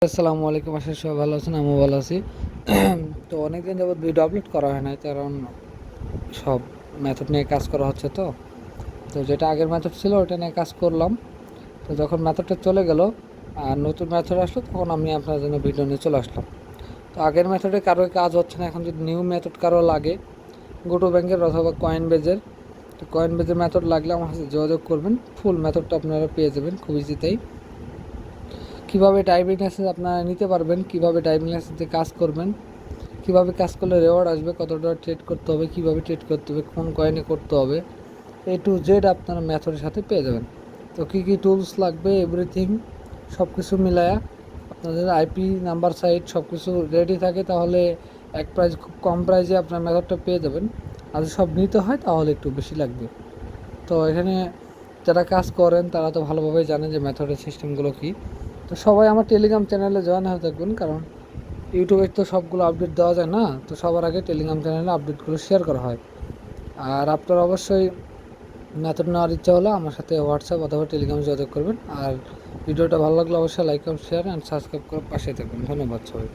আসসালামু আলাইকুম, আশা সবাই ভালো আছেন, আমিও ভালো আছি। তো অনেকদিন যাবত ভিডিও আপলোড করা হয় নাই, কারণ সব মেথড নিয়ে কাজ করা হচ্ছে। তো যেটা আগের মেথড ছিল ওটা নিয়ে কাজ করলাম। তো যখন মেথডটা চলে গেল আর নতুন মেথড আসলো, তখন আমি আপনার জন্য ভিডিও নিয়ে চলে আসলাম। তো আগের মেথডে কারোর কাজ হচ্ছে না, এখন যদি নিউ মেথড কারো লাগে গোটো ব্যাংকের অথবা কয়েন বেজের, তো কয়েন বেজের মেথড লাগলে আমার সাথে যোগাযোগ করবেন। ফুল মেথডটা আপনারা পেয়ে যাবেন খুব ইজিতেই। কীভাবে টাইপিং লাইসেন্স আপনারা নিতে পারবেন, কীভাবে টাইপিং লাইসেন্সে কাজ করবেন, কীভাবে কাজ করলে রেওয়ার্ড আসবে, কতটা ট্রেড করতে হবে, কীভাবে ট্রেড করতে হবে, কোন কয়েনে করতে হবে, A to Z আপনারা মেথডের সাথে পেয়ে যাবেন। তো কী কী টুলস লাগবে, এভরিথিং সব কিছু মিলায়া আপনাদের আইপি নাম্বার সাইট সব কিছু রেডি থাকে, তাহলে এক প্রাইস খুব কম প্রাইসে আপনার মেথডটা পেয়ে যাবেন। আর সব নিতে হয় তাহলে একটু বেশি লাগবে। তো এখানে যারা কাজ করেন তারা তো ভালোভাবেই জানেন যে মেথডের সিস্টেমগুলো কী। তো সবাই আমার টেলিগ্রাম চ্যানেলে জয়েন হয়ে থাকবেন, কারণ ইউটিউবে তো সবগুলো আপডেট দেওয়া যায় না। তো সবার আগে টেলিগ্রাম চ্যানেলে আপডেটগুলো শেয়ার করা হয়। আর আপনার অবশ্যই মেথড নেওয়ার ইচ্ছা হলে আমার সাথে হোয়াটসঅ্যাপ অথবা টেলিগ্রামে যোগাযোগ করবেন। আর ভিডিওটা ভালো লাগলে অবশ্যই like, comment, share and subscribe করে পাশে থাকবেন। ধন্যবাদ সবাই।